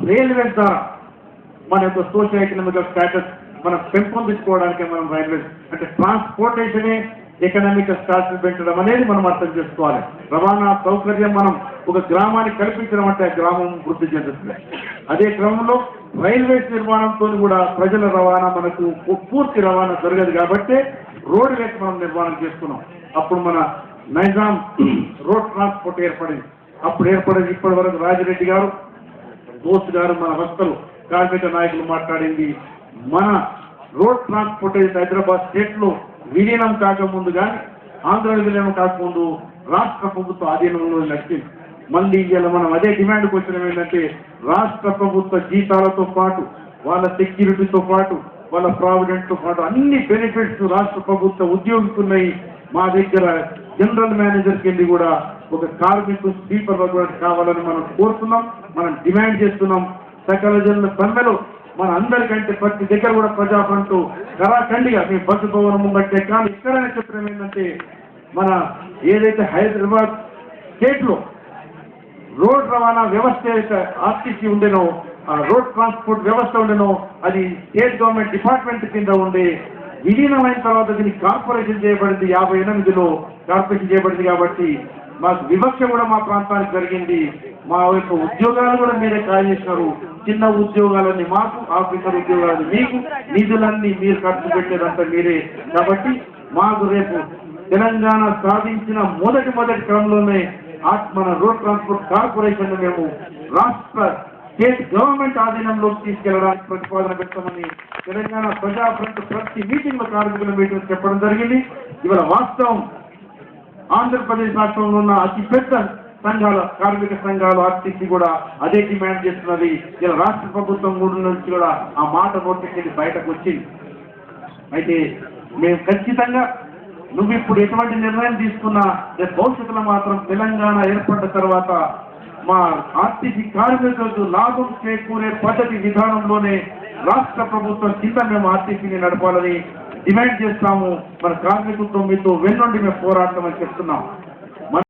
Railways ద్వారా మన యొక్క సోషల్ ఎకనామికల్ స్టాటస్ మనం పెంపొందించుకోవడానికి మనం రైల్వేస్ అంటే ట్రాన్స్పోర్టేషనే ఎకనామికల్ స్టాటస్ పెంచడం అనేది మనం అర్థం చేసుకోవాలి. రవాణా సౌకర్యం మనం ఒక గ్రామానికి కల్పించడం అంటే ఆ గ్రామం వృద్ధి చెందుతుంది. అదే క్రమంలో రైల్వేస్ నిర్మాణంతో కూడా ప్రజల రవాణా మనకు పూర్తి రవాణా జరగదు కాబట్టి రోడ్వేస్ మనం నిర్మాణం చేసుకున్నాం. అప్పుడు మన నైజాం రోడ్ ట్రాన్స్పోర్ట్ ఏర్పడింది. అప్పుడు ఏర్పడేది ఇప్పటి వరకు రాజిరెడ్డి గారు దోస్త్ గారు మన వక్తలు కార్మిక నాయకులు మాట్లాడింది మన రోడ్ ట్రాన్స్పోర్టేషన్ హైదరాబాద్ స్టేట్ లో విలీనం కాకముందు కానీ ఆంధ్ర విలీనం కాకముందు రాష్ట్ర ప్రభుత్వ ఆధీనంలో నడిచింది. మళ్ళీ ఇవాళ మనం అదే డిమాండ్కి వచ్చిన ఏంటంటే రాష్ట్ర ప్రభుత్వ జీతాలతో పాటు వాళ్ళ సెక్యూరిటీతో పాటు వాళ్ళ ప్రావిడెంట్తో పాటు అన్ని బెనిఫిట్స్ రాష్ట్ర ప్రభుత్వ ఉద్యోగులున్నాయి. మా దగ్గర జనరల్ మేనేజర్ కింద కూడా ఒక కార్మికుడు స్పీకర్ కావాలని మనం కోరుతున్నాం, మనం డిమాండ్ చేస్తున్నాం. సకల జనుల సమ్మెలో మన అందరికంటే ప్రతి దగ్గర కూడా ప్రజాఫ్రంట్ కరాఖండిగా మీ బస్సు భవనం ముంగట్టే కానీ ఇక్కడనే చెప్పడం ఏంటంటే మన ఏదైతే హైదరాబాద్ స్టేట్ లో రోడ్ రవాణా వ్యవస్థ ఏదైతే ఆర్టీసీ ఉండేనో ఆ రోడ్ ట్రాన్స్పోర్ట్ వ్యవస్థ ఉండేనో అది స్టేట్ గవర్నమెంట్ డిపార్ట్మెంట్ కింద ఉండే విలీనమైన తర్వాత దీనికి కార్పొరేషన్ చేయబడింది. 58లో కార్పొరేషన్ చేయబడింది కాబట్టి మాకు వివక్ష కూడా మా ప్రాంతానికి జరిగింది. మా యొక్క ఉద్యోగాలు కూడా మీరే ఖాళీ చేసినారు. చిన్న ఉద్యోగాలన్నీ మాకు, ఆఫీసర్ ఉద్యోగాలు మీకు, నిధులన్నీ మీరు ఖర్చు పెట్టేదంతా మీరే. కాబట్టి మాకు రేపు తెలంగాణ సాధించిన మొదటి క్రమంలోనే మన రోడ్ ట్రాన్స్పోర్ట్ కార్పొరేషన్ మేము రాష్ట్ర స్టేట్ గవర్నమెంట్ ఆధీనంలోకి తీసుకెళ్లడానికి ప్రతిపాదన పెట్టామని తెలంగాణ ప్రజాఫ్రంట్ ప్రతి మీటింగ్ లో కార్మికుల మీటింగ్ చెప్పడం జరిగింది. ఇవాళ వాస్తవం ఆంధ్రప్రదేశ్ రాష్ట్రంలో ఉన్న అతిపెద్ద సంఘాల కార్మిక సంఘాలు ఆర్టీసీ కూడా అదే డిమాండ్ చేస్తున్నది. ఇలా రాష్ట్ర ప్రభుత్వం నుంచి కూడా ఆ మాట నోటికి బయటకు వచ్చింది. అయితే మేము ఖచ్చితంగా నువ్వు ఇప్పుడు ఎటువంటి నిర్ణయం తీసుకున్నా భవిష్యత్తులో మాత్రం తెలంగాణ ఏర్పడ్డ తర్వాత మా ఆర్టీసీ కార్మికులకు లాభం చేకూరే పద్ధతి విధానంలోనే రాష్ట్ర ప్రభుత్వం కింద మేము ఆర్టీసీని నడపాలని డిమాండ్ చేస్తాము. మన కార్మికులతో మీతో వెన్నుండి మేము పోరాడతామని చెప్తున్నాం.